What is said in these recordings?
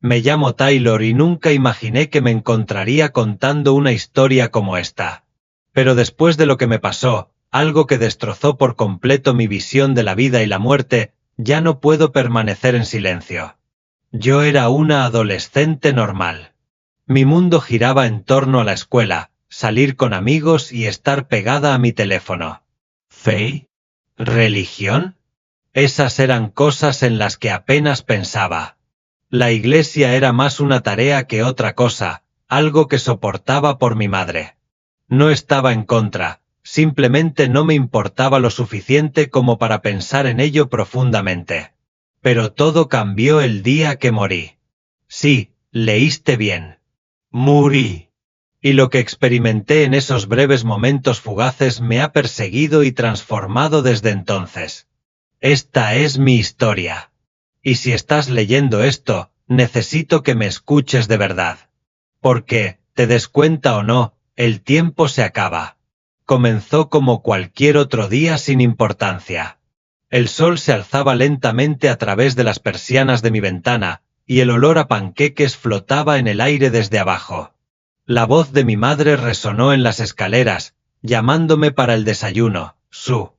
Me llamo Taylor y nunca imaginé que me encontraría contando una historia como esta. Pero después de lo que me pasó, algo que destrozó por completo mi visión de la vida y la muerte, ya no puedo permanecer en silencio. Yo era una adolescente normal. Mi mundo giraba en torno a la escuela, salir con amigos y estar pegada a mi teléfono. ¿Fe? ¿Religión? Esas eran cosas en las que apenas pensaba. La iglesia era más una tarea que otra cosa, algo que soportaba por mi madre. No estaba en contra, simplemente no me importaba lo suficiente como para pensar en ello profundamente. Pero todo cambió el día que morí. Sí, leíste bien. Morí. Y lo que experimenté en esos breves momentos fugaces me ha perseguido y transformado desde entonces. Esta es mi historia. Y si estás leyendo esto, necesito que me escuches de verdad. Porque, te des cuenta o no, el tiempo se acaba. Comenzó como cualquier otro día sin importancia. El sol se alzaba lentamente a través de las persianas de mi ventana, y el olor a panqueques flotaba en el aire desde abajo. La voz de mi madre resonó en las escaleras, llamándome para el desayuno. Su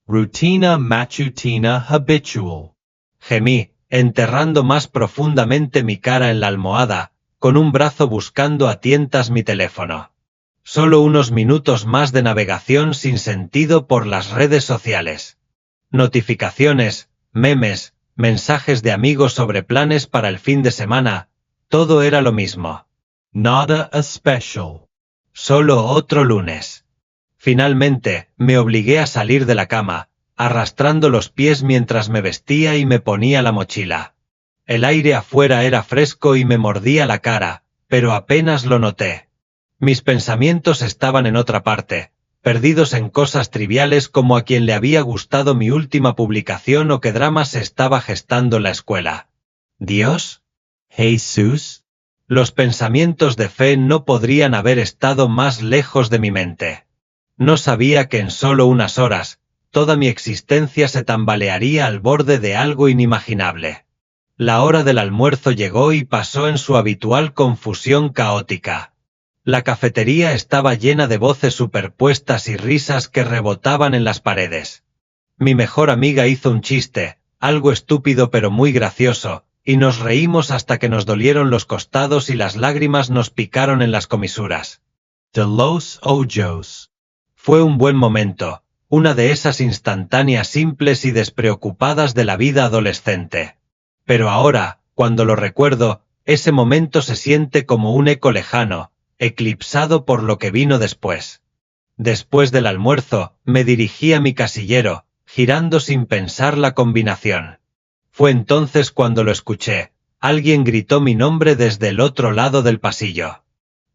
rutina matutina habitual. Gemí, enterrando más profundamente mi cara en la almohada, con un brazo buscando a tientas mi teléfono. Solo unos minutos más de navegación sin sentido por las redes sociales. Notificaciones, memes, mensajes de amigos sobre planes para el fin de semana, todo era lo mismo. Nada especial. Solo otro lunes. Finalmente, me obligué a salir de la cama, arrastrando los pies mientras me vestía y me ponía la mochila. El aire afuera era fresco y me mordía la cara, pero apenas lo noté. Mis pensamientos estaban en otra parte, perdidos en cosas triviales como a quien le había gustado mi última publicación o qué drama se estaba gestando en la escuela. ¿Dios? ¿Jesús? Los pensamientos de fe no podrían haber estado más lejos de mi mente. No sabía que en solo unas horas, toda mi existencia se tambalearía al borde de algo inimaginable. La hora del almuerzo llegó y pasó en su habitual confusión caótica. La cafetería estaba llena de voces superpuestas y risas que rebotaban en las paredes. Mi mejor amiga hizo un chiste, algo estúpido pero muy gracioso, y nos reímos hasta que nos dolieron los costados y las lágrimas nos picaron en las comisuras. De los ojos. Fue un buen momento, una de esas instantáneas simples y despreocupadas de la vida adolescente. Pero ahora, cuando lo recuerdo, ese momento se siente como un eco lejano, eclipsado por lo que vino después. Después del almuerzo, me dirigí a mi casillero, girando sin pensar la combinación. Fue entonces cuando lo escuché. Alguien gritó mi nombre desde el otro lado del pasillo.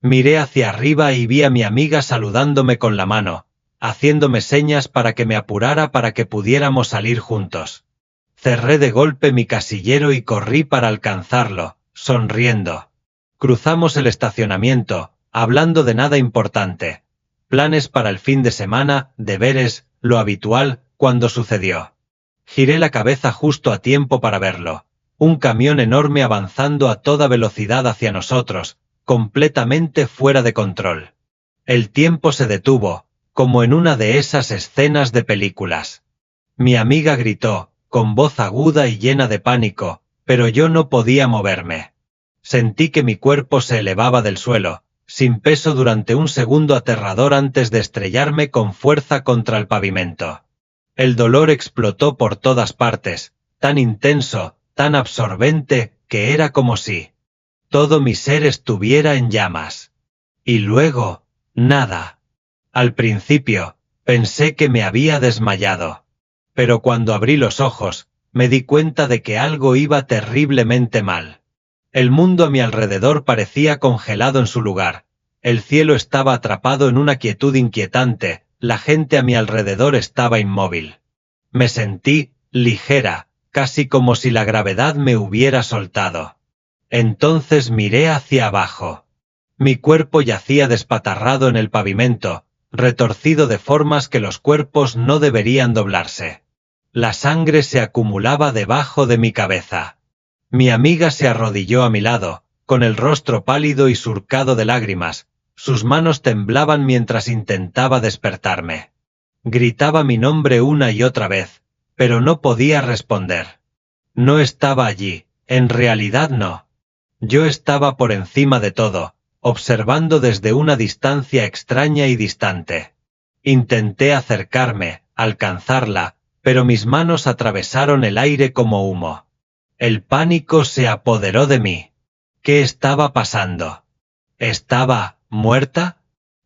Miré hacia arriba y vi a mi amiga saludándome con la mano, haciéndome señas para que me apurara para que pudiéramos salir juntos. Cerré de golpe mi casillero y corrí para alcanzarlo, sonriendo. Cruzamos el estacionamiento, hablando de nada importante. Planes para el fin de semana, deberes, lo habitual, cuando sucedió. Giré la cabeza justo a tiempo para verlo. Un camión enorme avanzando a toda velocidad hacia nosotros, completamente fuera de control. El tiempo se detuvo, como en una de esas escenas de películas. Mi amiga gritó, con voz aguda y llena de pánico, pero yo no podía moverme. Sentí que mi cuerpo se elevaba del suelo, sin peso durante un segundo aterrador antes de estrellarme con fuerza contra el pavimento. El dolor explotó por todas partes, tan intenso, tan absorbente, que era como si todo mi ser estuviera en llamas. Y luego, nada. Al principio, pensé que me había desmayado. Pero cuando abrí los ojos, me di cuenta de que algo iba terriblemente mal. El mundo a mi alrededor parecía congelado en su lugar. El cielo estaba atrapado en una quietud inquietante, la gente a mi alrededor estaba inmóvil. Me sentí ligera, casi como si la gravedad me hubiera soltado. Entonces miré hacia abajo. Mi cuerpo yacía despatarrado en el pavimento, retorcido de formas que los cuerpos no deberían doblarse. La sangre se acumulaba debajo de mi cabeza. Mi amiga se arrodilló a mi lado, con el rostro pálido y surcado de lágrimas. Sus manos temblaban mientras intentaba despertarme. Gritaba mi nombre una y otra vez, pero no podía responder. No estaba allí, en realidad no. Yo estaba por encima de todo, observando desde una distancia extraña y distante. Intenté acercarme, alcanzarla, pero mis manos atravesaron el aire como humo. El pánico se apoderó de mí. ¿Qué estaba pasando? ¿Estaba muerta?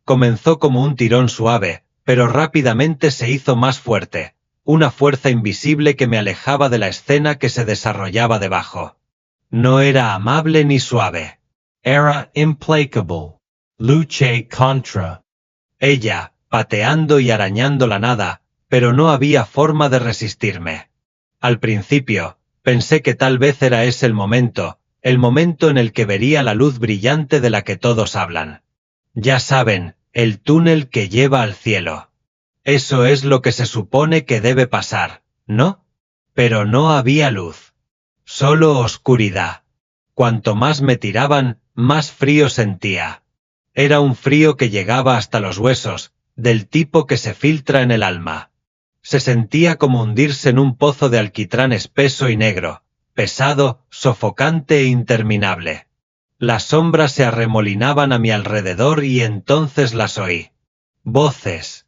Comenzó como un tirón suave, pero rápidamente se hizo más fuerte, una fuerza invisible que me alejaba de la escena que se desarrollaba debajo. No era amable ni suave. Era implacable. Luché contra ella, pateando y arañando la nada, pero no había forma de resistirme. Al principio, pensé que tal vez era ese el momento en el que vería la luz brillante de la que todos hablan. Ya saben, el túnel que lleva al cielo. Eso es lo que se supone que debe pasar, ¿no? Pero no había luz. Solo oscuridad. Cuanto más me tiraban, más frío sentía. Era un frío que llegaba hasta los huesos, del tipo que se filtra en el alma. Se sentía como hundirse en un pozo de alquitrán espeso y negro, pesado, sofocante e interminable. Las sombras se arremolinaban a mi alrededor y entonces las oí. Voces.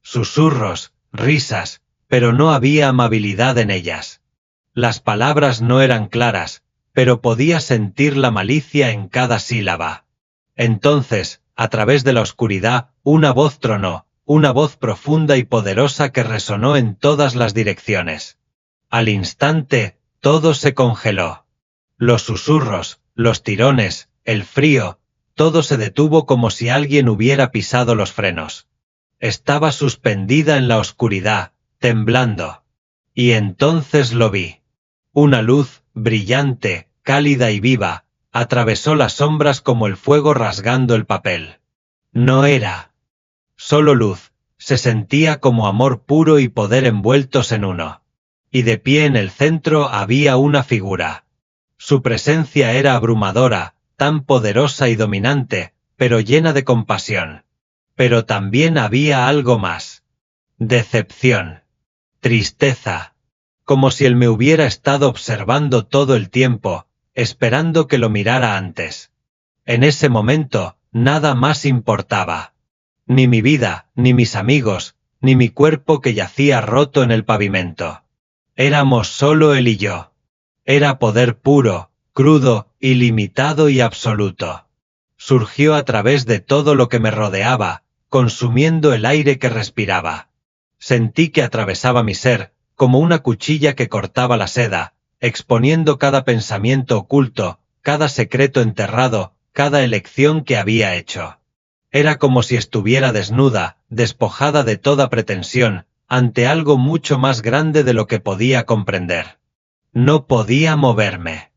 Susurros, risas, pero no había amabilidad en ellas. Las palabras no eran claras, pero podía sentir la malicia en cada sílaba. Entonces, a través de la oscuridad, una voz tronó, una voz profunda y poderosa que resonó en todas las direcciones. Al instante, todo se congeló. Los susurros, los tirones, el frío, todo se detuvo como si alguien hubiera pisado los frenos. Estaba suspendida en la oscuridad, temblando. Y entonces lo vi. Una luz, brillante, cálida y viva, atravesó las sombras como el fuego rasgando el papel. No era solo luz, se sentía como amor puro y poder envueltos en uno. Y de pie en el centro había una figura. Su presencia era abrumadora, tan poderosa y dominante, pero llena de compasión. Pero también había algo más. Decepción. Tristeza. Como si él me hubiera estado observando todo el tiempo, esperando que lo mirara antes. En ese momento, nada más importaba. Ni mi vida, ni mis amigos, ni mi cuerpo que yacía roto en el pavimento. Éramos solo él y yo. Era poder puro, crudo, ilimitado y absoluto. Surgió a través de todo lo que me rodeaba, consumiendo el aire que respiraba. Sentí que atravesaba mi ser, como una cuchilla que cortaba la seda, exponiendo cada pensamiento oculto, cada secreto enterrado, cada elección que había hecho. Era como si estuviera desnuda, despojada de toda pretensión, ante algo mucho más grande de lo que podía comprender. No podía moverme.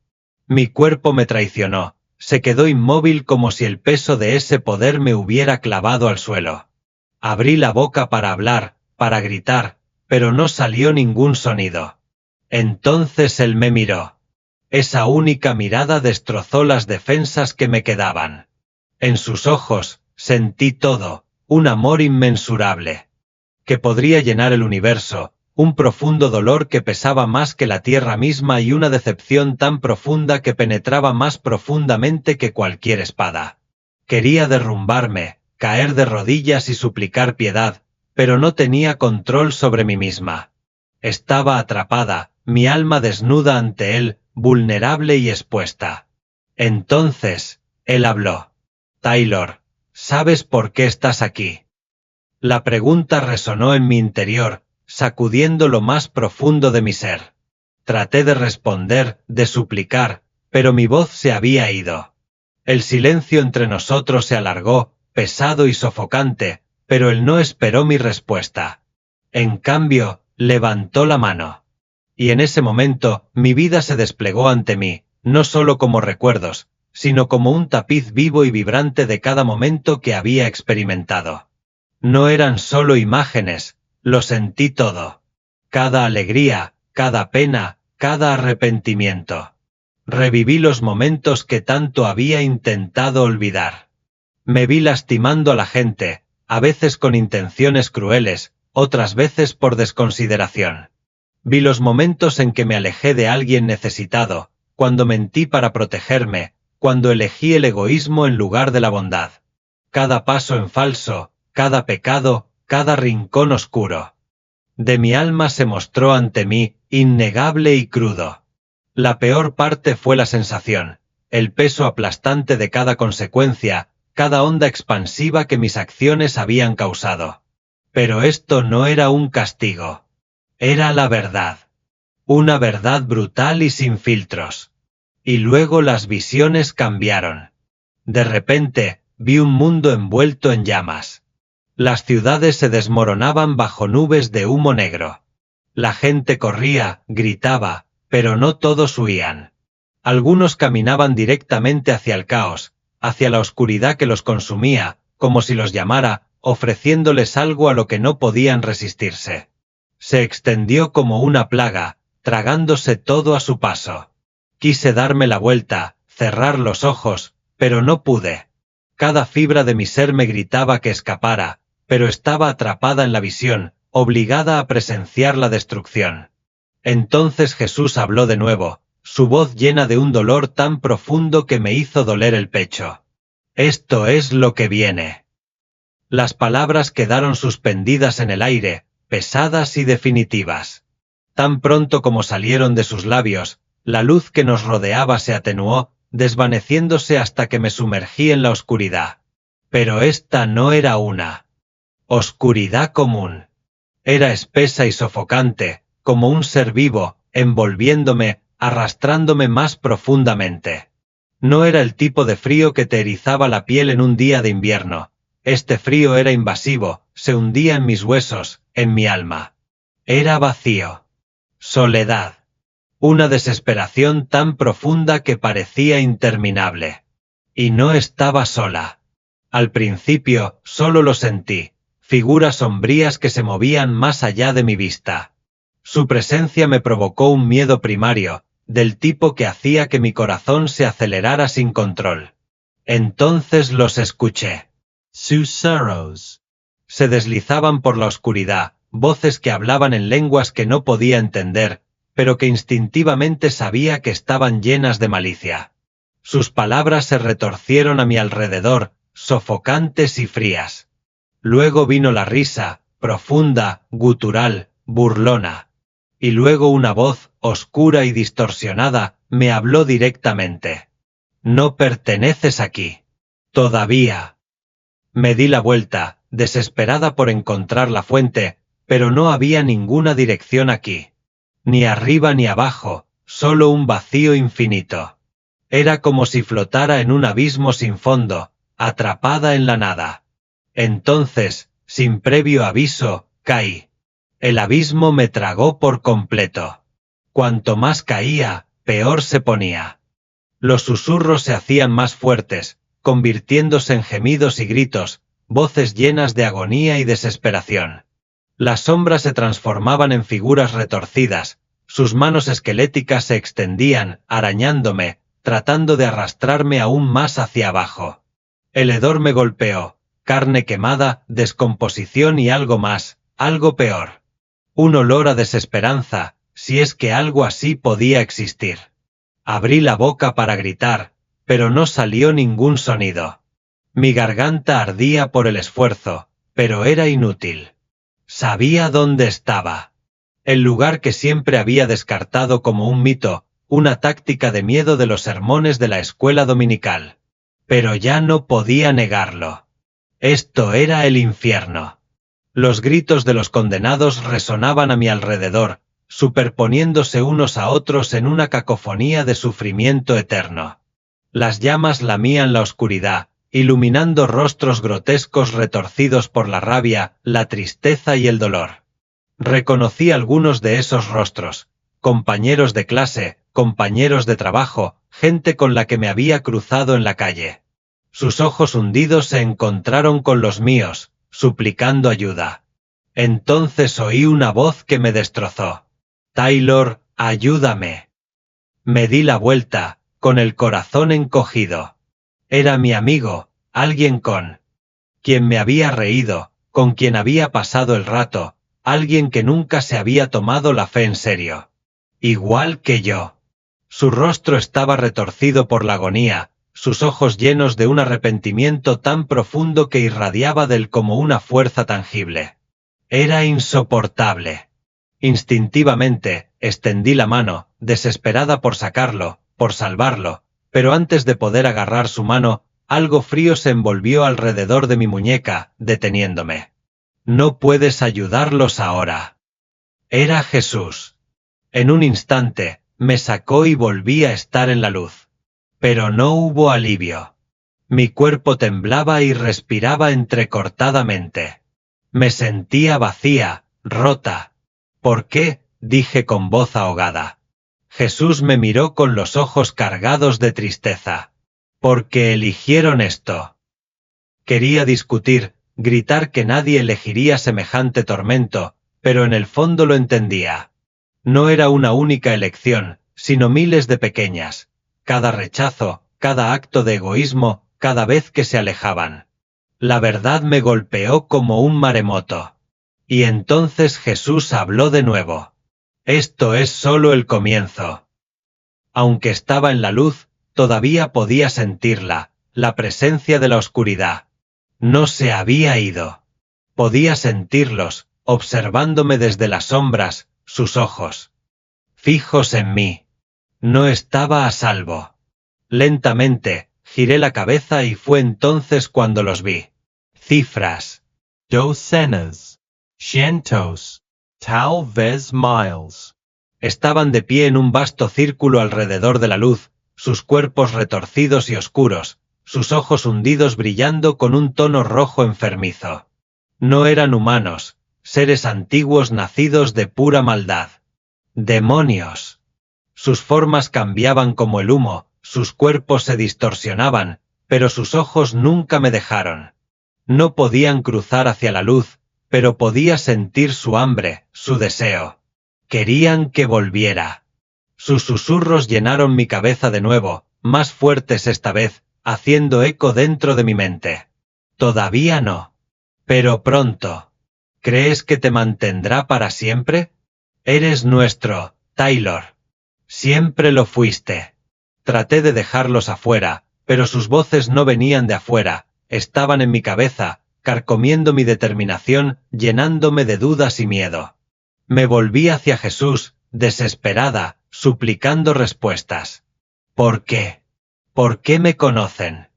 Mi cuerpo me traicionó, se quedó inmóvil como si el peso de ese poder me hubiera clavado al suelo. Abrí la boca para hablar, para gritar, pero no salió ningún sonido. Entonces él me miró. Esa única mirada destrozó las defensas que me quedaban. En sus ojos, sentí todo, un amor inmensurable. Que podría llenar el universo, un profundo dolor que pesaba más que la tierra misma y una decepción tan profunda que penetraba más profundamente que cualquier espada. Quería derrumbarme, caer de rodillas y suplicar piedad, pero no tenía control sobre mí misma. Estaba atrapada, mi alma desnuda ante él, vulnerable y expuesta. Entonces, él habló. Taylor, ¿sabes por qué estás aquí? La pregunta resonó en mi interior, sacudiendo lo más profundo de mi ser. Traté de responder, de suplicar, pero mi voz se había ido. El silencio entre nosotros se alargó, pesado y sofocante, pero él no esperó mi respuesta. En cambio, levantó la mano. Y en ese momento, mi vida se desplegó ante mí, no solo como recuerdos, sino como un tapiz vivo y vibrante de cada momento que había experimentado. No eran solo imágenes, lo sentí todo. Cada alegría, cada pena, cada arrepentimiento. Reviví los momentos que tanto había intentado olvidar. Me vi lastimando a la gente, a veces con intenciones crueles, otras veces por desconsideración. Vi los momentos en que me alejé de alguien necesitado, cuando mentí para protegerme, cuando elegí el egoísmo en lugar de la bondad. Cada paso en falso, cada pecado, cada rincón oscuro de mi alma se mostró ante mí, innegable y crudo. La peor parte fue la sensación, el peso aplastante de cada consecuencia, cada onda expansiva que mis acciones habían causado. Pero esto no era un castigo. Era la verdad. Una verdad brutal y sin filtros. Y luego las visiones cambiaron. De repente, vi un mundo envuelto en llamas. Las ciudades se desmoronaban bajo nubes de humo negro. La gente corría, gritaba, pero no todos huían. Algunos caminaban directamente hacia el caos, hacia la oscuridad que los consumía, como si los llamara, ofreciéndoles algo a lo que no podían resistirse. Se extendió como una plaga, tragándose todo a su paso. Quise darme la vuelta, cerrar los ojos, pero no pude. Cada fibra de mi ser me gritaba que escapara, pero estaba atrapada en la visión, obligada a presenciar la destrucción. Entonces Jesús habló de nuevo, su voz llena de un dolor tan profundo que me hizo doler el pecho. Esto es lo que viene. Las palabras quedaron suspendidas en el aire, pesadas y definitivas. Tan pronto como salieron de sus labios, la luz que nos rodeaba se atenuó, desvaneciéndose hasta que me sumergí en la oscuridad. Pero esta no era una oscuridad común. Era espesa y sofocante, como un ser vivo, envolviéndome, arrastrándome más profundamente. No era el tipo de frío que te erizaba la piel en un día de invierno. Este frío era invasivo, se hundía en mis huesos, en mi alma. Era vacío. Soledad. Una desesperación tan profunda que parecía interminable. Y no estaba sola. Al principio, solo lo sentí. Figuras sombrías que se movían más allá de mi vista. Su presencia me provocó un miedo primario, del tipo que hacía que mi corazón se acelerara sin control. Entonces los escuché. Susurros. Se deslizaban por la oscuridad, voces que hablaban en lenguas que no podía entender, pero que instintivamente sabía que estaban llenas de malicia. Sus palabras se retorcieron a mi alrededor, sofocantes y frías. Luego vino la risa, profunda, gutural, burlona. Y luego una voz, oscura y distorsionada, me habló directamente. No perteneces aquí. Todavía. Me di la vuelta, desesperada por encontrar la fuente, pero no había ninguna dirección aquí. Ni arriba ni abajo, solo un vacío infinito. Era como si flotara en un abismo sin fondo, atrapada en la nada. Entonces, sin previo aviso, caí. El abismo me tragó por completo. Cuanto más caía, peor se ponía. Los susurros se hacían más fuertes, convirtiéndose en gemidos y gritos, voces llenas de agonía y desesperación. Las sombras se transformaban en figuras retorcidas, sus manos esqueléticas se extendían, arañándome, tratando de arrastrarme aún más hacia abajo. El hedor me golpeó. Carne quemada, descomposición y algo más, algo peor. Un olor a desesperanza, si es que algo así podía existir. Abrí la boca para gritar, pero no salió ningún sonido. Mi garganta ardía por el esfuerzo, pero era inútil. Sabía dónde estaba. El lugar que siempre había descartado como un mito, una táctica de miedo de los sermones de la escuela dominical. Pero ya no podía negarlo. Esto era el infierno. Los gritos de los condenados resonaban a mi alrededor, superponiéndose unos a otros en una cacofonía de sufrimiento eterno. Las llamas lamían la oscuridad, iluminando rostros grotescos retorcidos por la rabia, la tristeza y el dolor. Reconocí algunos de esos rostros, compañeros de clase, compañeros de trabajo, gente con la que me había cruzado en la calle. Sus ojos hundidos se encontraron con los míos, suplicando ayuda. Entonces oí una voz que me destrozó. Taylor, ayúdame. Me di la vuelta, con el corazón encogido. Era mi amigo, alguien con quien me había reído, con quien había pasado el rato, alguien que nunca se había tomado la fe en serio. Igual que yo. Su rostro estaba retorcido por la agonía, sus ojos llenos de un arrepentimiento tan profundo que irradiaba de él como una fuerza tangible. Era insoportable. Instintivamente, extendí la mano, desesperada por sacarlo, por salvarlo, pero antes de poder agarrar su mano, algo frío se envolvió alrededor de mi muñeca, deteniéndome. No puedes ayudarlos ahora. Era Jesús. En un instante, me sacó y volví a estar en la luz. Pero no hubo alivio. Mi cuerpo temblaba y respiraba entrecortadamente. Me sentía vacía, rota. ¿Por qué?, dije con voz ahogada. Jesús me miró con los ojos cargados de tristeza. Porque eligieron esto. Quería discutir, gritar que nadie elegiría semejante tormento, pero en el fondo lo entendía. No era una única elección, sino miles de pequeñas. Cada rechazo, cada acto de egoísmo, cada vez que se alejaban. La verdad me golpeó como un maremoto. Y entonces Jesús habló de nuevo. Esto es solo el comienzo. Aunque estaba en la luz, todavía podía sentirla, la presencia de la oscuridad. No se había ido. Podía sentirlos, observándome desde las sombras, sus ojos. Fijos en mí. No estaba a salvo. Lentamente, giré la cabeza y fue entonces cuando los vi. Cifras. Docenas. Cientos. Tal vez miles. Estaban de pie en un vasto círculo alrededor de la luz, sus cuerpos retorcidos y oscuros, sus ojos hundidos brillando con un tono rojo enfermizo. No eran humanos, seres antiguos nacidos de pura maldad. ¡Demonios! Sus formas cambiaban como el humo, sus cuerpos se distorsionaban, pero sus ojos nunca me dejaron. No podían cruzar hacia la luz, pero podía sentir su hambre, su deseo. Querían que volviera. Sus susurros llenaron mi cabeza de nuevo, más fuertes esta vez, haciendo eco dentro de mi mente. Todavía no. Pero pronto. ¿Crees que te mantendrá para siempre? Eres nuestro, Taylor. Siempre lo fuiste. Traté de dejarlos afuera, pero sus voces no venían de afuera, estaban en mi cabeza, carcomiendo mi determinación, llenándome de dudas y miedo. Me volví hacia Jesús, desesperada, suplicando respuestas. ¿Por qué? ¿Por qué me conocen?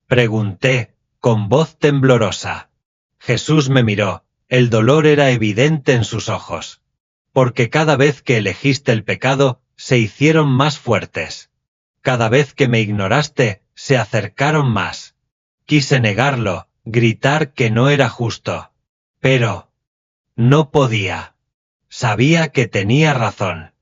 Pregunté, con voz temblorosa. Jesús me miró, el dolor era evidente en sus ojos. Porque cada vez que elegiste el pecado, se hicieron más fuertes. Cada vez que me ignoraste, se acercaron más. Quise negarlo, gritar que no era justo. Pero no podía. Sabía que tenía razón.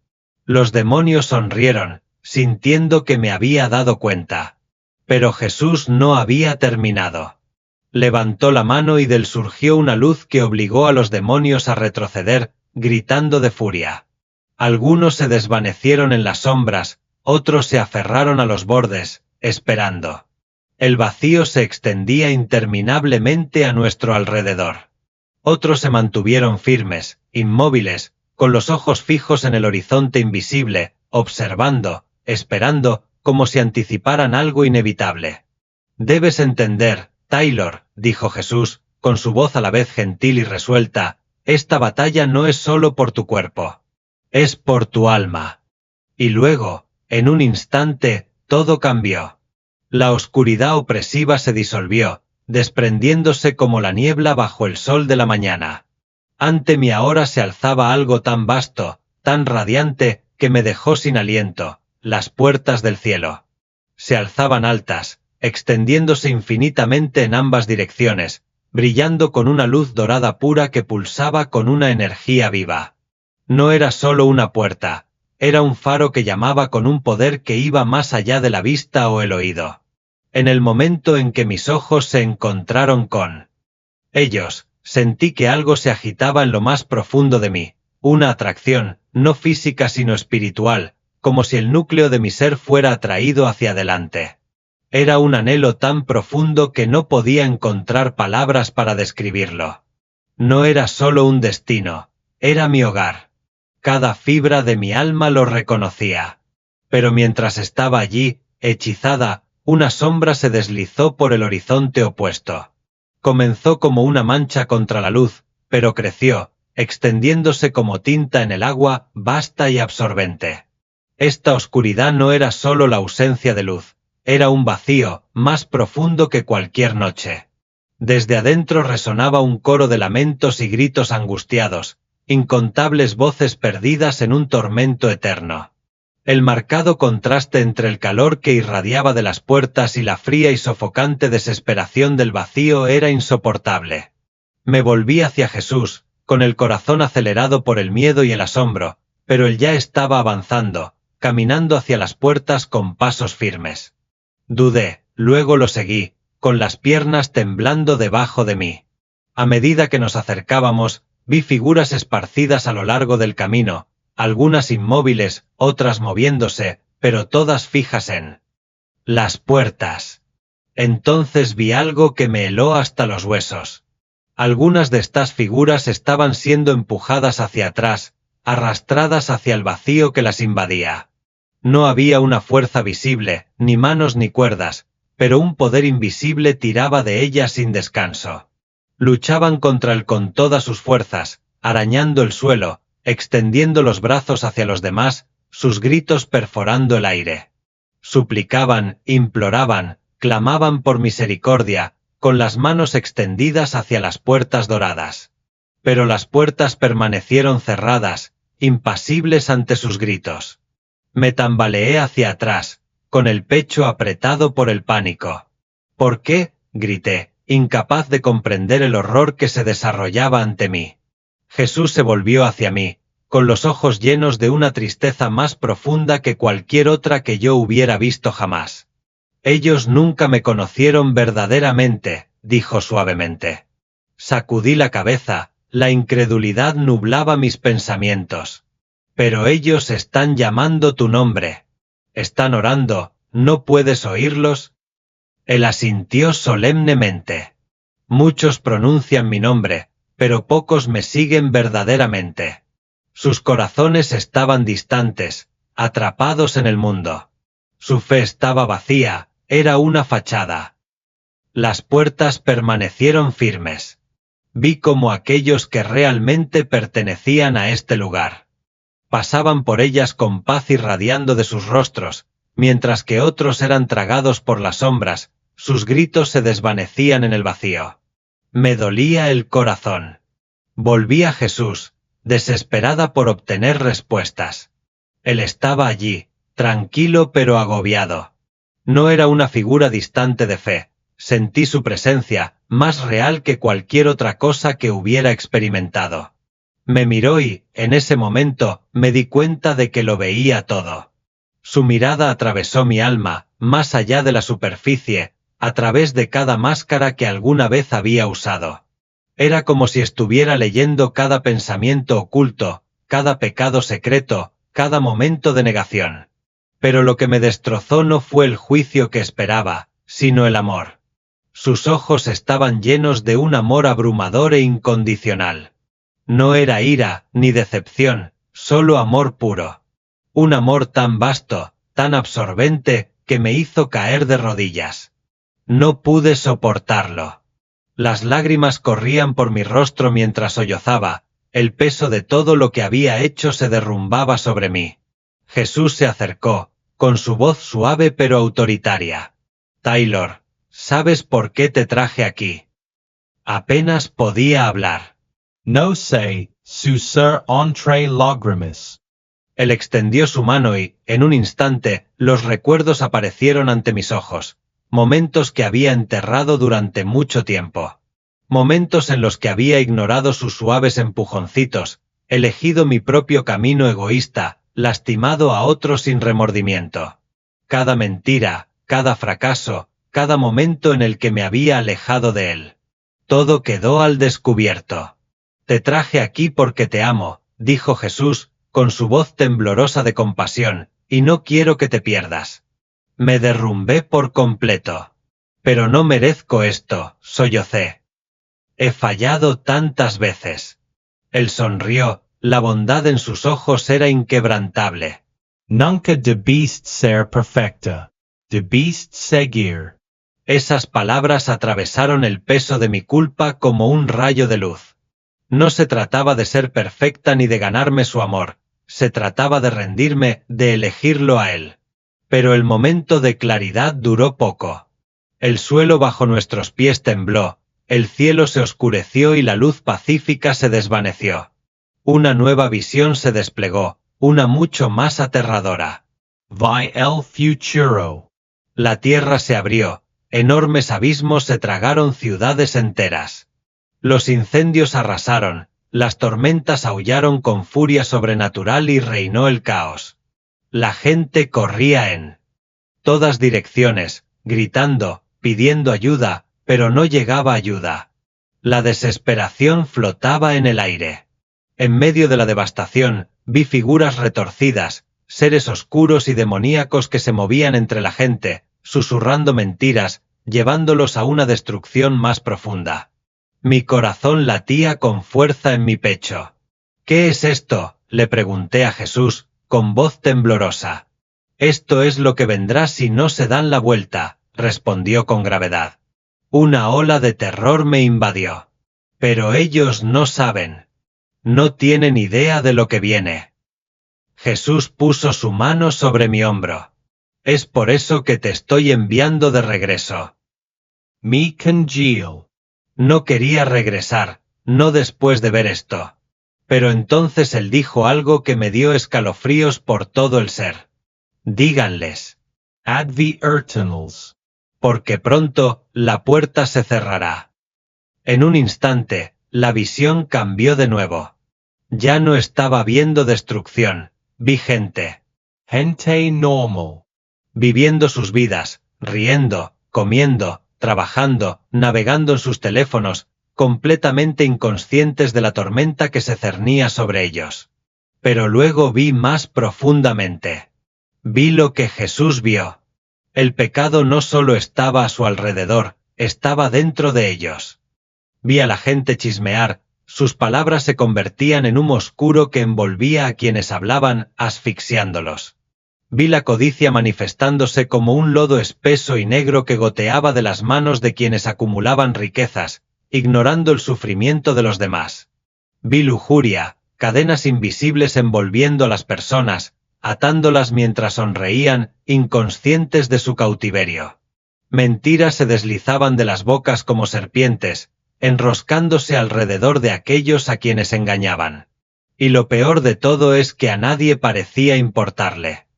Los demonios sonrieron, sintiendo que me había dado cuenta. Pero Jesús no había terminado. Levantó la mano y de él surgió una luz que obligó a los demonios a retroceder, gritando de furia. Algunos se desvanecieron en las sombras, otros se aferraron a los bordes, esperando. El vacío se extendía interminablemente a nuestro alrededor. Otros se mantuvieron firmes, inmóviles, con los ojos fijos en el horizonte invisible, observando, esperando, como si anticiparan algo inevitable. Debes entender, Taylor, dijo Jesús, con su voz a la vez gentil y resuelta, esta batalla no es solo por tu cuerpo. Es por tu alma. Y luego, en un instante, todo cambió. La oscuridad opresiva se disolvió, desprendiéndose como la niebla bajo el sol de la mañana. Ante mí ahora se alzaba algo tan vasto, tan radiante, que me dejó sin aliento, las puertas del cielo. Se alzaban altas, extendiéndose infinitamente en ambas direcciones, brillando con una luz dorada pura que pulsaba con una energía viva. No era solo una puerta, era un faro que llamaba con un poder que iba más allá de la vista o el oído. En el momento en que mis ojos se encontraron con ellos, sentí que algo se agitaba en lo más profundo de mí, una atracción, no física sino espiritual, como si el núcleo de mi ser fuera atraído hacia adelante. Era un anhelo tan profundo que no podía encontrar palabras para describirlo. No era solo un destino, era mi hogar. Cada fibra de mi alma lo reconocía. Pero mientras estaba allí, hechizada, una sombra se deslizó por el horizonte opuesto. Comenzó como una mancha contra la luz, pero creció, extendiéndose como tinta en el agua, vasta y absorbente. Esta oscuridad no era solo la ausencia de luz, era un vacío, más profundo que cualquier noche. Desde adentro resonaba un coro de lamentos y gritos angustiados, incontables voces perdidas en un tormento eterno. El marcado contraste entre el calor que irradiaba de las puertas y la fría y sofocante desesperación del vacío era insoportable. Me volví hacia Jesús, con el corazón acelerado por el miedo y el asombro, pero él ya estaba avanzando, caminando hacia las puertas con pasos firmes. Dudé, luego lo seguí, con las piernas temblando debajo de mí. A medida que nos acercábamos, vi figuras esparcidas a lo largo del camino, algunas inmóviles, otras moviéndose, pero todas fijas en las puertas. Entonces vi algo que me heló hasta los huesos. Algunas de estas figuras estaban siendo empujadas hacia atrás, arrastradas hacia el vacío que las invadía. No había una fuerza visible, ni manos ni cuerdas, pero un poder invisible tiraba de ellas sin descanso. Luchaban contra él con todas sus fuerzas, arañando el suelo, extendiendo los brazos hacia los demás, sus gritos perforando el aire. Suplicaban, imploraban, clamaban por misericordia, con las manos extendidas hacia las puertas doradas. Pero las puertas permanecieron cerradas, impasibles ante sus gritos. Me tambaleé hacia atrás, con el pecho apretado por el pánico. ¿Por qué?, grité, incapaz de comprender el horror que se desarrollaba ante mí. Jesús se volvió hacia mí, con los ojos llenos de una tristeza más profunda que cualquier otra que yo hubiera visto jamás. Ellos nunca me conocieron verdaderamente, dijo suavemente. Sacudí la cabeza, la incredulidad nublaba mis pensamientos. Pero ellos están llamando tu nombre. Están orando, ¿no puedes oírlos? Él asintió solemnemente. Muchos pronuncian mi nombre, pero pocos me siguen verdaderamente. Sus corazones estaban distantes, atrapados en el mundo. Su fe estaba vacía, era una fachada. Las puertas permanecieron firmes. Vi como aquellos que realmente pertenecían a este lugar pasaban por ellas con paz irradiando de sus rostros, mientras que otros eran tragados por las sombras, sus gritos se desvanecían en el vacío. Me dolía el corazón. Volví a Jesús, desesperada por obtener respuestas. Él estaba allí, tranquilo pero agobiado. No era una figura distante de fe, sentí su presencia, más real que cualquier otra cosa que hubiera experimentado. Me miró y, en ese momento, me di cuenta de que lo veía todo. Su mirada atravesó mi alma, más allá de la superficie, a través de cada máscara que alguna vez había usado. Era como si estuviera leyendo cada pensamiento oculto, cada pecado secreto, cada momento de negación. Pero lo que me destrozó no fue el juicio que esperaba, sino el amor. Sus ojos estaban llenos de un amor abrumador e incondicional. No era ira, ni decepción, solo amor puro. Un amor tan vasto, tan absorbente, que me hizo caer de rodillas. No pude soportarlo. Las lágrimas corrían por mi rostro mientras sollozaba, el peso de todo lo que había hecho se derrumbaba sobre mí. Jesús se acercó, con su voz suave pero autoritaria. Taylor, ¿sabes por qué te traje aquí? Apenas podía hablar. No sé, sur entre lágrimas. Él extendió su mano y, en un instante, los recuerdos aparecieron ante mis ojos, momentos que había enterrado durante mucho tiempo. Momentos en los que había ignorado sus suaves empujoncitos, elegido mi propio camino egoísta, lastimado a otros sin remordimiento. Cada mentira, cada fracaso, cada momento en el que me había alejado de él. Todo quedó al descubierto. Te traje aquí porque te amo, dijo Jesús, con su voz temblorosa de compasión, y no quiero que te pierdas. Me derrumbé por completo. Pero no merezco esto, sollocé. He fallado tantas veces. Él sonrió, la bondad en sus ojos era inquebrantable. Nunca debiste ser perfecta. Debiste seguir. Esas palabras atravesaron el peso de mi culpa como un rayo de luz. No se trataba de ser perfecta ni de ganarme su amor, se trataba de rendirme, de elegirlo a él. Pero el momento de claridad duró poco. El suelo bajo nuestros pies tembló, el cielo se oscureció y la luz pacífica se desvaneció. Una nueva visión se desplegó, una mucho más aterradora. Vi el futuro. La tierra se abrió, enormes abismos se tragaron ciudades enteras. Los incendios arrasaron, las tormentas aullaron con furia sobrenatural y reinó el caos. La gente corría en todas direcciones, gritando, pidiendo ayuda, pero no llegaba ayuda. La desesperación flotaba en el aire. En medio de la devastación, vi figuras retorcidas, seres oscuros y demoníacos que se movían entre la gente, susurrando mentiras, llevándolos a una destrucción más profunda. Mi corazón latía con fuerza en mi pecho. ¿Qué es esto?, le pregunté a Jesús, con voz temblorosa. Esto es lo que vendrá si no se dan la vuelta, respondió con gravedad. Una ola de terror me invadió. Pero ellos no saben. No tienen idea de lo que viene. Jesús puso su mano sobre mi hombro. Es por eso que te estoy enviando de regreso. Me congeal. No quería regresar, no después de ver esto. Pero entonces él dijo algo que me dio escalofríos por todo el ser. Díganles. Advertenals. Porque pronto, la puerta se cerrará. En un instante, la visión cambió de nuevo. Ya no estaba viendo destrucción, vi gente. Gente normal. Viviendo sus vidas, riendo, comiendo, trabajando, navegando en sus teléfonos, completamente inconscientes de la tormenta que se cernía sobre ellos. Pero luego vi más profundamente. Vi lo que Jesús vio. El pecado no solo estaba a su alrededor, estaba dentro de ellos. Vi a la gente chismear, sus palabras se convertían en humo oscuro que envolvía a quienes hablaban, asfixiándolos. Vi la codicia manifestándose como un lodo espeso y negro que goteaba de las manos de quienes acumulaban riquezas, ignorando el sufrimiento de los demás. Vi lujuria, cadenas invisibles envolviendo a las personas, atándolas mientras sonreían, inconscientes de su cautiverio. Mentiras se deslizaban de las bocas como serpientes, enroscándose alrededor de aquellos a quienes engañaban. Y lo peor de todo es que a nadie parecía importarle.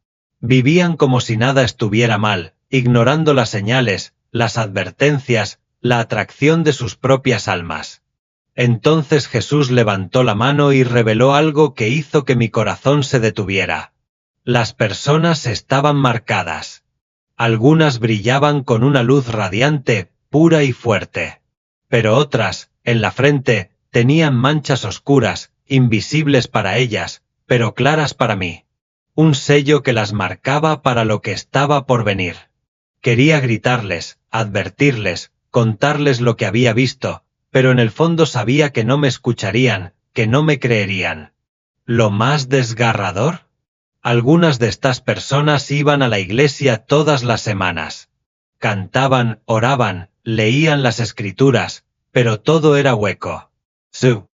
Vivían como si nada estuviera mal, ignorando las señales, las advertencias, la atracción de sus propias almas. Entonces Jesús levantó la mano y reveló algo que hizo que mi corazón se detuviera. Las personas estaban marcadas. Algunas brillaban con una luz radiante, pura y fuerte. Pero otras, en la frente, tenían manchas oscuras, invisibles para ellas, pero claras para mí. Un sello que las marcaba para lo que estaba por venir. Quería gritarles, advertirles, contarles lo que había visto, pero en el fondo sabía que no me escucharían, que no me creerían. ¿Lo más desgarrador? Algunas de estas personas iban a la iglesia todas las semanas. Cantaban, oraban, leían las escrituras, pero todo era hueco. Su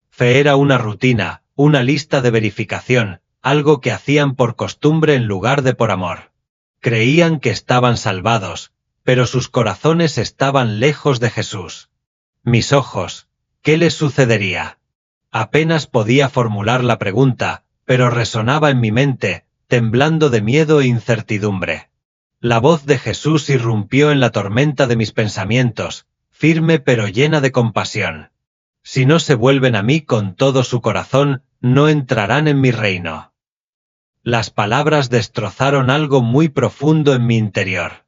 fe era una rutina, una lista de verificación, algo que hacían por costumbre en lugar de por amor. Creían que estaban salvados, pero sus corazones estaban lejos de Jesús. Mis ojos, ¿qué les sucedería? Apenas podía formular la pregunta, pero resonaba en mi mente, temblando de miedo e incertidumbre. La voz de Jesús irrumpió en la tormenta de mis pensamientos, firme pero llena de compasión. Si no se vuelven a mí con todo su corazón, no entrarán en mi reino. Las palabras destrozaron algo muy profundo en mi interior.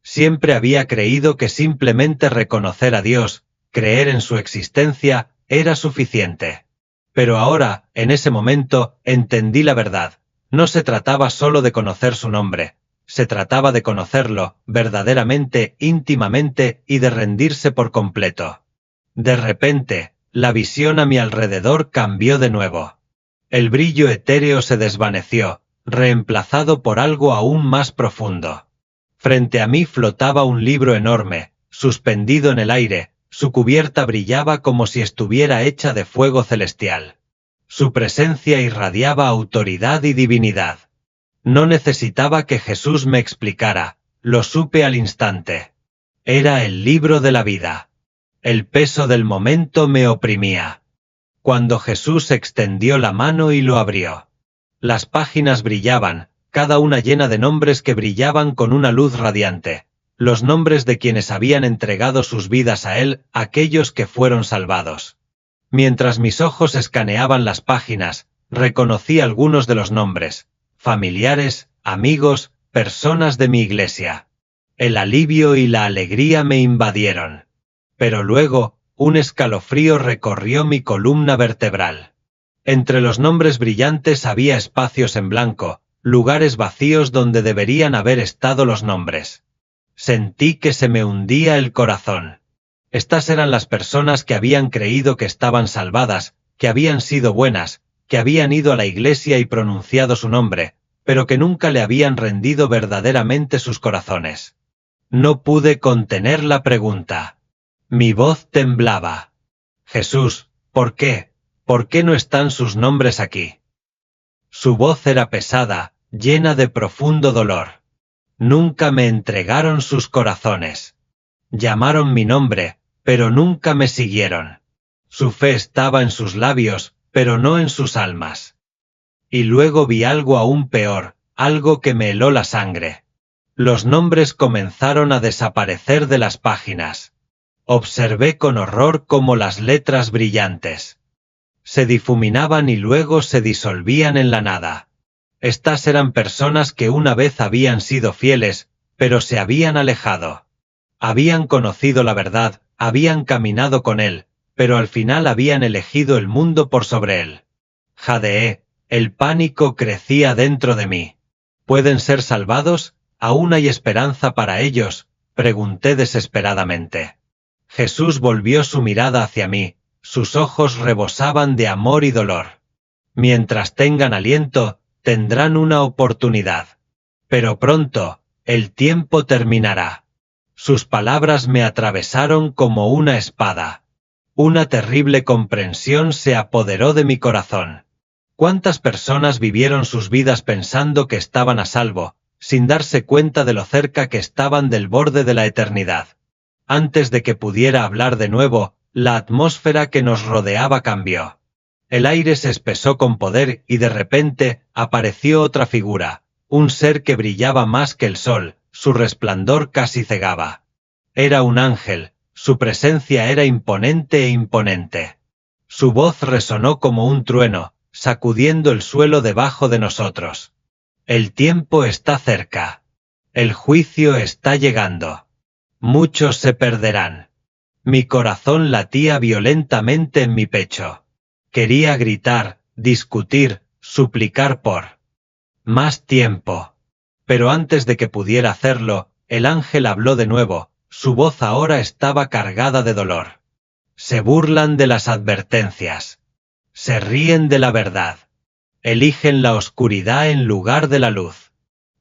Siempre había creído que simplemente reconocer a Dios, creer en su existencia, era suficiente. Pero ahora, en ese momento, entendí la verdad. No se trataba solo de conocer su nombre, se trataba de conocerlo, verdaderamente, íntimamente, y de rendirse por completo. De repente, la visión a mi alrededor cambió de nuevo. El brillo etéreo se desvaneció, reemplazado por algo aún más profundo. Frente a mí flotaba un libro enorme, suspendido en el aire, su cubierta brillaba como si estuviera hecha de fuego celestial. Su presencia irradiaba autoridad y divinidad. No necesitaba que Jesús me explicara, lo supe al instante. Era el libro de la vida. El peso del momento me oprimía. Cuando Jesús extendió la mano y lo abrió. Las páginas brillaban, cada una llena de nombres que brillaban con una luz radiante. Los nombres de quienes habían entregado sus vidas a Él, aquellos que fueron salvados. Mientras mis ojos escaneaban las páginas, reconocí algunos de los nombres, familiares, amigos, personas de mi iglesia. El alivio y la alegría me invadieron. Pero luego, un escalofrío recorrió mi columna vertebral. Entre los nombres brillantes había espacios en blanco, lugares vacíos donde deberían haber estado los nombres. Sentí que se me hundía el corazón. Estas eran las personas que habían creído que estaban salvadas, que habían sido buenas, que habían ido a la iglesia y pronunciado su nombre, pero que nunca le habían rendido verdaderamente sus corazones. No pude contener la pregunta. Mi voz temblaba. Jesús, ¿por qué? ¿Por qué no están sus nombres aquí? Su voz era pesada, llena de profundo dolor. Nunca me entregaron sus corazones. Llamaron mi nombre, pero nunca me siguieron. Su fe estaba en sus labios, pero no en sus almas. Y luego vi algo aún peor, algo que me heló la sangre. Los nombres comenzaron a desaparecer de las páginas. Observé con horror cómo las letras brillantes se difuminaban y luego se disolvían en la nada. Estas eran personas que una vez habían sido fieles, pero se habían alejado. Habían conocido la verdad, habían caminado con Él, pero al final habían elegido el mundo por sobre Él. Jadeé, el pánico crecía dentro de mí. ¿Pueden ser salvados? ¿Aún hay esperanza para ellos?, pregunté desesperadamente. Jesús volvió su mirada hacia mí, sus ojos rebosaban de amor y dolor. Mientras tengan aliento, tendrán una oportunidad. Pero pronto, el tiempo terminará. Sus palabras me atravesaron como una espada. Una terrible comprensión se apoderó de mi corazón. ¿Cuántas personas vivieron sus vidas pensando que estaban a salvo, sin darse cuenta de lo cerca que estaban del borde de la eternidad? Antes de que pudiera hablar de nuevo, la atmósfera que nos rodeaba cambió. El aire se espesó con poder y de repente apareció otra figura, un ser que brillaba más que el sol, su resplandor casi cegaba. Era un ángel, su presencia era imponente e imponente. Su voz resonó como un trueno, sacudiendo el suelo debajo de nosotros. El tiempo está cerca. El juicio está llegando. Muchos se perderán. Mi corazón latía violentamente en mi pecho. Quería gritar, discutir, suplicar por más tiempo. Pero antes de que pudiera hacerlo, el ángel habló de nuevo, su voz ahora estaba cargada de dolor. Se burlan de las advertencias. Se ríen de la verdad. Eligen la oscuridad en lugar de la luz.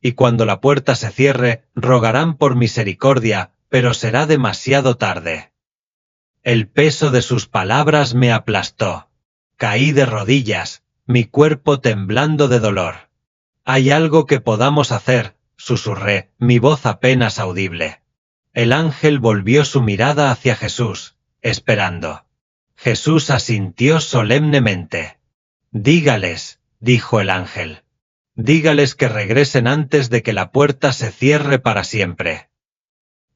Y cuando la puerta se cierre, rogarán por misericordia, pero será demasiado tarde. El peso de sus palabras me aplastó. Caí de rodillas, mi cuerpo temblando de dolor. «Hay algo que podamos hacer», susurré, mi voz apenas audible. El ángel volvió su mirada hacia Jesús, esperando. Jesús asintió solemnemente. «Dígales», dijo el ángel. «Dígales que regresen antes de que la puerta se cierre para siempre».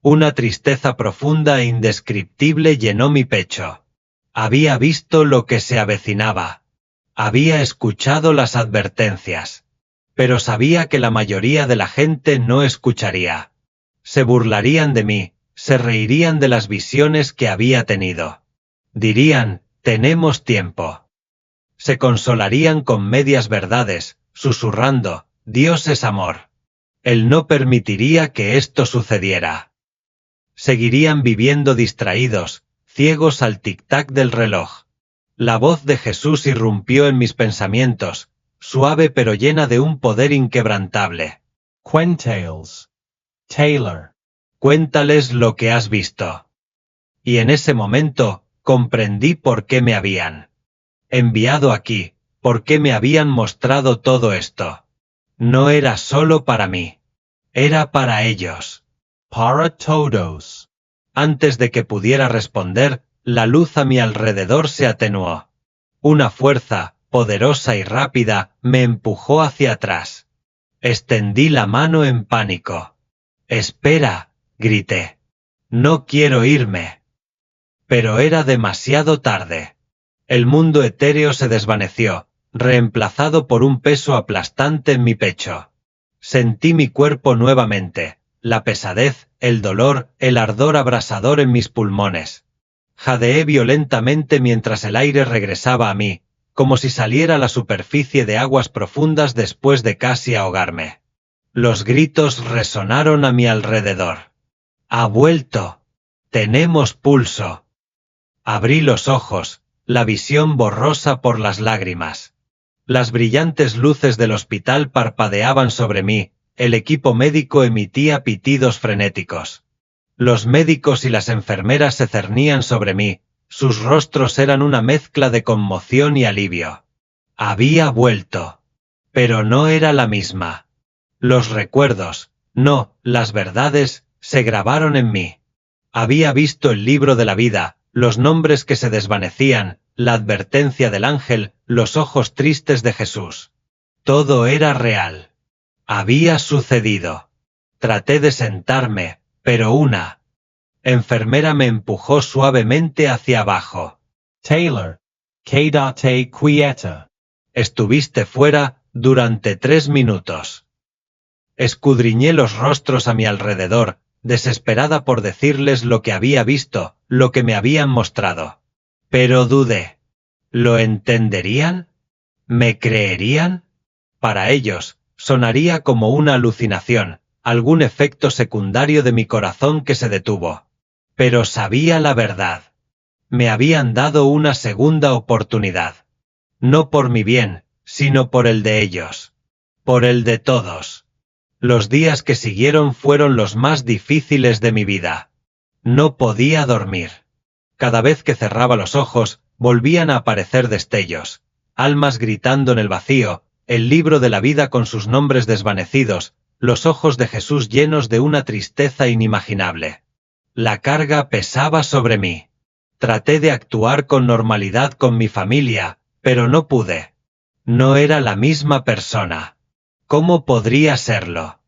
Una tristeza profunda e indescriptible llenó mi pecho. Había visto lo que se avecinaba. Había escuchado las advertencias. Pero sabía que la mayoría de la gente no escucharía. Se burlarían de mí, se reirían de las visiones que había tenido. Dirían, tenemos tiempo. Se consolarían con medias verdades, susurrando, Dios es amor. Él no permitiría que esto sucediera. Seguirían viviendo distraídos, ciegos al tic-tac del reloj. La voz de Jesús irrumpió en mis pensamientos, suave pero llena de un poder inquebrantable. Quentales. Taylor. Cuéntales lo que has visto. Y en ese momento, comprendí por qué me habían enviado aquí, por qué me habían mostrado todo esto. No era solo para mí. Era para ellos. Para todos. Antes de que pudiera responder, la luz a mi alrededor se atenuó. Una fuerza, poderosa y rápida, me empujó hacia atrás. Extendí la mano en pánico. «Espera», grité. «No quiero irme». Pero era demasiado tarde. El mundo etéreo se desvaneció, reemplazado por un peso aplastante en mi pecho. Sentí mi cuerpo nuevamente, la pesadez, el dolor, el ardor abrasador en mis pulmones. Jadeé violentamente mientras el aire regresaba a mí, como si saliera a la superficie de aguas profundas después de casi ahogarme. Los gritos resonaron a mi alrededor. «¡Ha vuelto! ¡Tenemos pulso!». Abrí los ojos, la visión borrosa por las lágrimas. Las brillantes luces del hospital parpadeaban sobre mí, el equipo médico emitía pitidos frenéticos. Los médicos y las enfermeras se cernían sobre mí, sus rostros eran una mezcla de conmoción y alivio. Había vuelto. Pero no era la misma. Los recuerdos, no, las verdades, se grabaron en mí. Había visto el libro de la vida, los nombres que se desvanecían, la advertencia del ángel, los ojos tristes de Jesús. Todo era real. Había sucedido. Traté de sentarme, pero una enfermera me empujó suavemente hacia abajo. Taylor. Quédate quieta. Estuviste fuera durante 3 minutos. Escudriñé los rostros a mi alrededor, desesperada por decirles lo que había visto, lo que me habían mostrado. Pero dudé. ¿Lo entenderían? ¿Me creerían? Para ellos, sonaría como una alucinación, algún efecto secundario de mi corazón que se detuvo. Pero sabía la verdad. Me habían dado una segunda oportunidad. No por mi bien, sino por el de ellos. Por el de todos. Los días que siguieron fueron los más difíciles de mi vida. No podía dormir. Cada vez que cerraba los ojos, volvían a aparecer destellos, almas gritando en el vacío, el libro de la vida con sus nombres desvanecidos, los ojos de Jesús llenos de una tristeza inimaginable. La carga pesaba sobre mí. Traté de actuar con normalidad con mi familia, pero no pude. No era la misma persona. ¿Cómo podría serlo?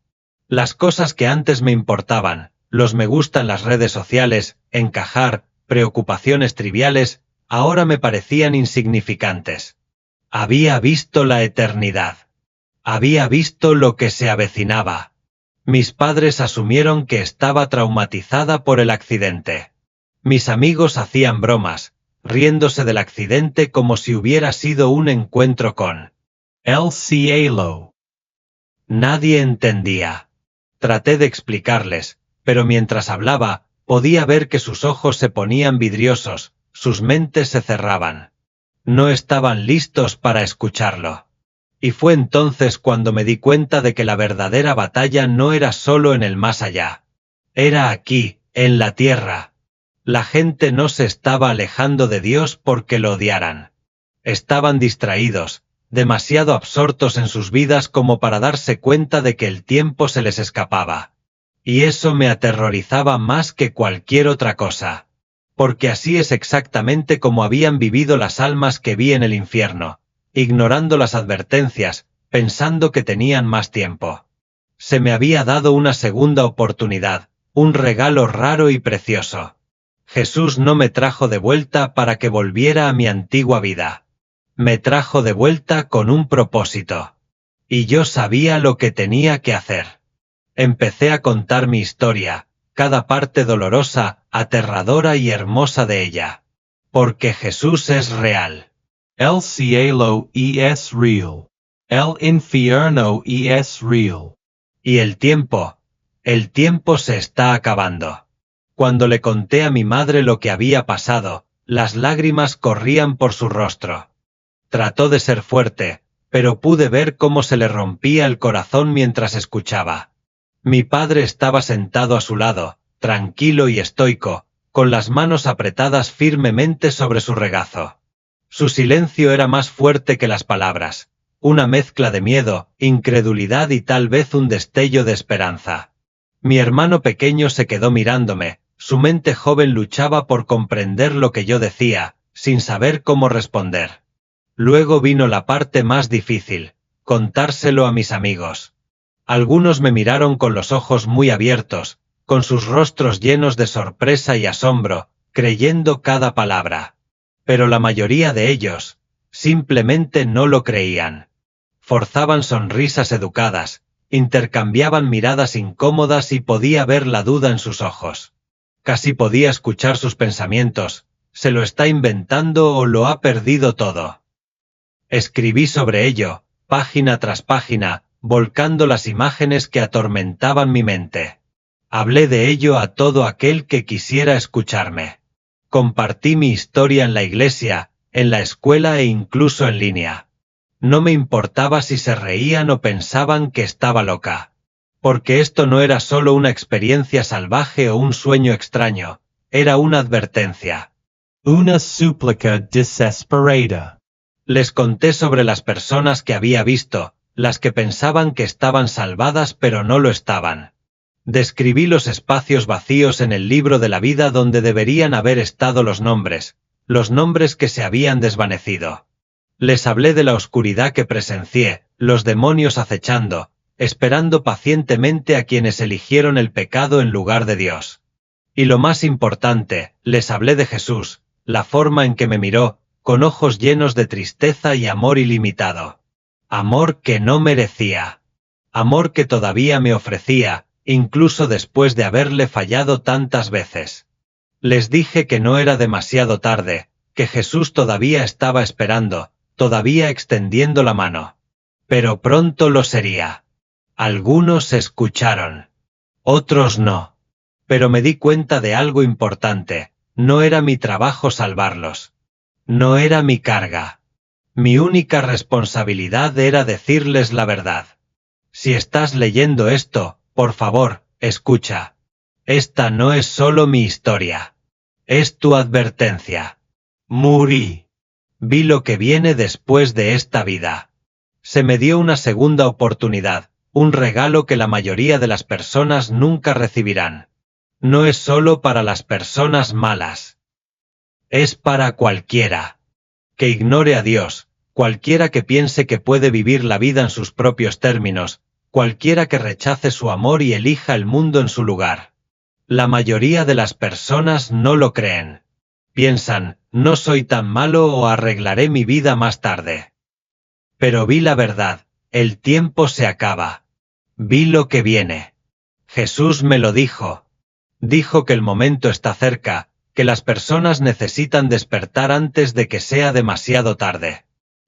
Las cosas que antes me importaban, los me gustan las redes sociales, encajar, preocupaciones triviales, ahora me parecían insignificantes. Había visto la eternidad. Había visto lo que se avecinaba. Mis padres asumieron que estaba traumatizada por el accidente. Mis amigos hacían bromas, riéndose del accidente como si hubiera sido un encuentro con El cielo. Nadie entendía. Traté de explicarles, pero mientras hablaba, podía ver que sus ojos se ponían vidriosos, sus mentes se cerraban. No estaban listos para escucharlo. Y fue entonces cuando me di cuenta de que la verdadera batalla no era solo en el más allá. Era aquí, en la tierra. La gente no se estaba alejando de Dios porque lo odiaran. Estaban distraídos, demasiado absortos en sus vidas como para darse cuenta de que el tiempo se les escapaba. Y eso me aterrorizaba más que cualquier otra cosa. Porque así es exactamente como habían vivido las almas que vi en el infierno, ignorando las advertencias, pensando que tenían más tiempo. Se me había dado una segunda oportunidad, un regalo raro y precioso. Jesús no me trajo de vuelta para que volviera a mi antigua vida. Me trajo de vuelta con un propósito. Y yo sabía lo que tenía que hacer. Empecé a contar mi historia, cada parte dolorosa, aterradora y hermosa de ella. Porque Jesús es real. El cielo es real. El infierno es real. Y el tiempo se está acabando. Cuando le conté a mi madre lo que había pasado, las lágrimas corrían por su rostro. Trató de ser fuerte, pero pude ver cómo se le rompía el corazón mientras escuchaba. Mi padre estaba sentado a su lado, tranquilo y estoico, con las manos apretadas firmemente sobre su regazo. Su silencio era más fuerte que las palabras, una mezcla de miedo, incredulidad y tal vez un destello de esperanza. Mi hermano pequeño se quedó mirándome, su mente joven luchaba por comprender lo que yo decía, sin saber cómo responder. Luego vino la parte más difícil, contárselo a mis amigos. Algunos me miraron con los ojos muy abiertos, con sus rostros llenos de sorpresa y asombro, creyendo cada palabra. Pero la mayoría de ellos, simplemente no lo creían. Forzaban sonrisas educadas, intercambiaban miradas incómodas y podía ver la duda en sus ojos. Casi podía escuchar sus pensamientos, ¿se lo está inventando o lo ha perdido todo? Escribí sobre ello, página tras página, volcando las imágenes que atormentaban mi mente. Hablé de ello a todo aquel que quisiera escucharme. Compartí mi historia en la iglesia, en la escuela e incluso en línea. No me importaba si se reían o pensaban que estaba loca. Porque esto no era solo una experiencia salvaje o un sueño extraño, era una advertencia. Una súplica desesperada. Les conté sobre las personas que había visto, las que pensaban que estaban salvadas pero no lo estaban. Describí los espacios vacíos en el libro de la vida donde deberían haber estado los nombres que se habían desvanecido. Les hablé de la oscuridad que presencié, los demonios acechando, esperando pacientemente a quienes eligieron el pecado en lugar de Dios. Y lo más importante, les hablé de Jesús, la forma en que me miró, con ojos llenos de tristeza y amor ilimitado. Amor que no merecía. Amor que todavía me ofrecía, incluso después de haberle fallado tantas veces. Les dije que no era demasiado tarde, que Jesús todavía estaba esperando, todavía extendiendo la mano. Pero pronto lo sería. Algunos escucharon. Otros no. Pero me di cuenta de algo importante, no era mi trabajo salvarlos. No era mi carga. Mi única responsabilidad era decirles la verdad. Si estás leyendo esto, por favor, escucha. Esta no es solo mi historia. Es tu advertencia. Morí. Vi lo que viene después de esta vida. Se me dio una segunda oportunidad, un regalo que la mayoría de las personas nunca recibirán. No es solo para las personas malas. Es para cualquiera. Que ignore a Dios, cualquiera que piense que puede vivir la vida en sus propios términos, cualquiera que rechace su amor y elija el mundo en su lugar. La mayoría de las personas no lo creen. Piensan, no soy tan malo o arreglaré mi vida más tarde. Pero vi la verdad, el tiempo se acaba. Vi lo que viene. Jesús me lo dijo. Dijo que el momento está cerca, que las personas necesitan despertar antes de que sea demasiado tarde.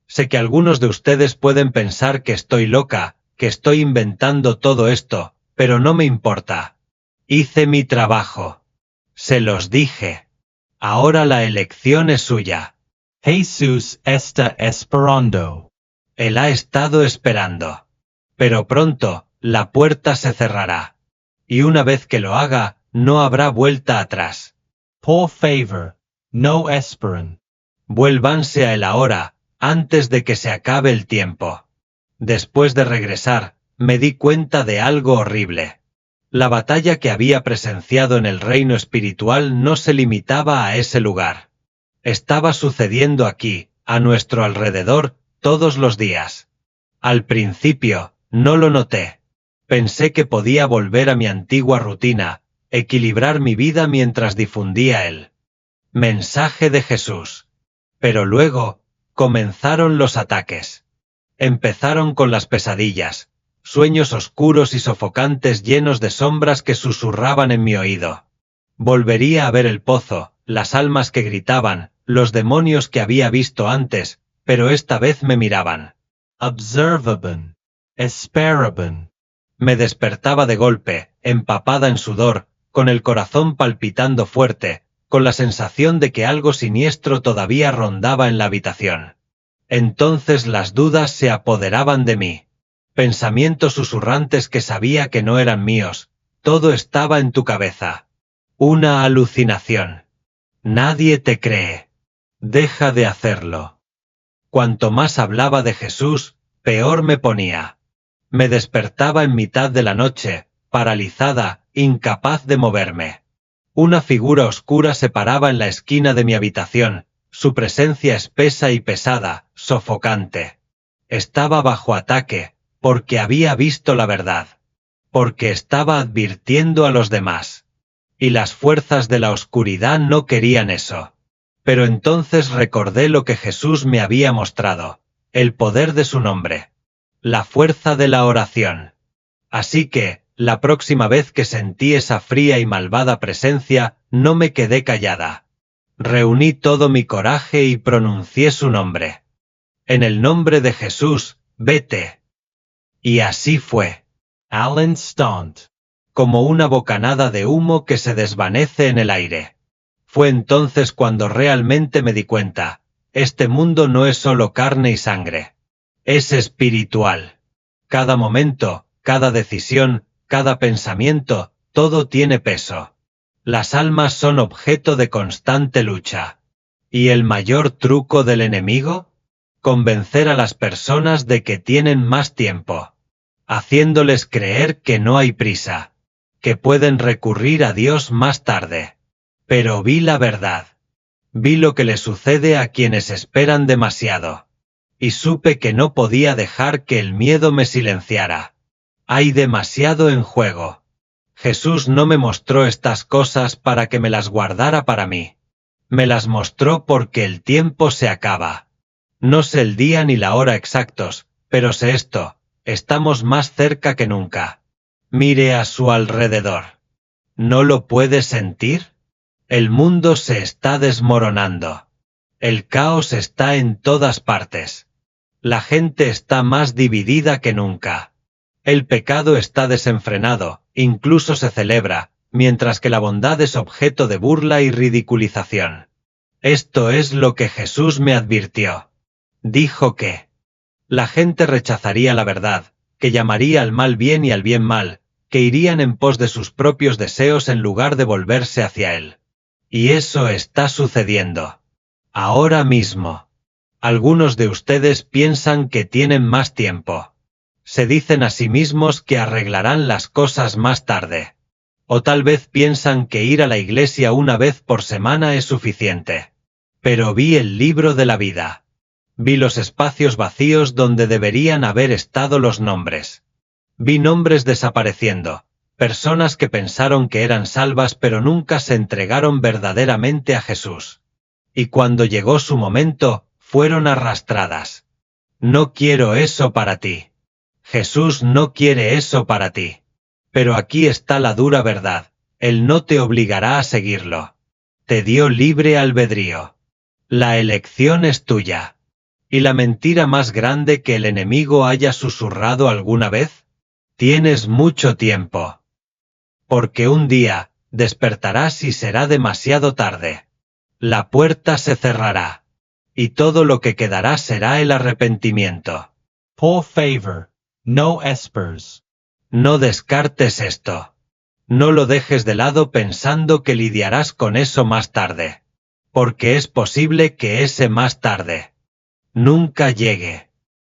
Sé que algunos de ustedes pueden pensar que estoy loca, que estoy inventando todo esto, pero no me importa. Hice mi trabajo. Se los dije. Ahora la elección es suya. Jesús está esperando. Él ha estado esperando. Pero pronto, la puerta se cerrará. Y una vez que lo haga, no habrá vuelta atrás. Por favor, no esperen. Vuélvanse a él ahora, antes de que se acabe el tiempo. Después de regresar, me di cuenta de algo horrible. La batalla que había presenciado en el reino espiritual no se limitaba a ese lugar. Estaba sucediendo aquí, a nuestro alrededor, todos los días. Al principio, no lo noté. Pensé que podía volver a mi antigua rutina, equilibrar mi vida mientras difundía el mensaje de Jesús. Pero luego, comenzaron los ataques. Empezaron con las pesadillas, sueños oscuros y sofocantes llenos de sombras que susurraban en mi oído. Volvería a ver el pozo, las almas que gritaban, los demonios que había visto antes, pero esta vez me miraban. observaban, esperaban. Me despertaba de golpe, empapada en sudor, con el corazón palpitando fuerte, con la sensación de que algo siniestro todavía rondaba en la habitación. Entonces las dudas se apoderaban de mí. Pensamientos susurrantes que sabía que no eran míos. Todo estaba en tu cabeza. Una alucinación. Nadie te cree. Deja de hacerlo. Cuanto más hablaba de Jesús, peor me ponía. Me despertaba en mitad de la noche, paralizada, incapaz de moverme. Una figura oscura se paraba en la esquina de mi habitación, su presencia espesa y pesada, sofocante. Estaba bajo ataque, porque había visto la verdad. Porque estaba advirtiendo a los demás. Y las fuerzas de la oscuridad no querían eso. Pero entonces recordé lo que Jesús me había mostrado, el poder de su nombre. La fuerza de la oración. Así que, la próxima vez que sentí esa fría y malvada presencia, no me quedé callada. Reuní todo mi coraje y pronuncié su nombre. En el nombre de Jesús, vete. Y así fue. Alan Stant. Como una bocanada de humo que se desvanece en el aire. Fue entonces cuando realmente me di cuenta, este mundo no es solo carne y sangre. Es espiritual. Cada momento, cada decisión, cada pensamiento, todo tiene peso. Las almas son objeto de constante lucha. ¿Y el mayor truco del enemigo? Convencer a las personas de que tienen más tiempo. Haciéndoles creer que no hay prisa. Que pueden recurrir a Dios más tarde. Pero vi la verdad. Vi lo que le sucede a quienes esperan demasiado. Y supe que no podía dejar que el miedo me silenciara. Hay demasiado en juego. Jesús no me mostró estas cosas para que me las guardara para mí. Me las mostró porque el tiempo se acaba. No sé el día ni la hora exactos, pero sé esto, estamos más cerca que nunca. Mire a su alrededor. ¿No lo puede sentir? El mundo se está desmoronando. El caos está en todas partes. La gente está más dividida que nunca. El pecado está desenfrenado, incluso se celebra, mientras que la bondad es objeto de burla y ridiculización. Esto es lo que Jesús me advirtió. Dijo que la gente rechazaría la verdad, que llamaría al mal bien y al bien mal, que irían en pos de sus propios deseos en lugar de volverse hacia Él. Y eso está sucediendo. Ahora mismo. Algunos de ustedes piensan que tienen más tiempo. Se dicen a sí mismos que arreglarán las cosas más tarde. O tal vez piensan que ir a la iglesia una vez por semana es suficiente. Pero vi el libro de la vida. Vi los espacios vacíos donde deberían haber estado los nombres. Vi nombres desapareciendo, personas que pensaron que eran salvas pero nunca se entregaron verdaderamente a Jesús. Y cuando llegó su momento, fueron arrastradas. No quiero eso para ti. Jesús no quiere eso para ti. Pero aquí está la dura verdad, Él no te obligará a seguirlo. Te dio libre albedrío. La elección es tuya. ¿Y la mentira más grande que el enemigo haya susurrado alguna vez? Tienes mucho tiempo. Porque un día, despertarás y será demasiado tarde. La puerta se cerrará. Y todo lo que quedará será el arrepentimiento. Por favor, no espers. No descartes esto. No lo dejes de lado pensando que lidiarás con eso más tarde. Porque es posible que ese más tarde nunca llegue.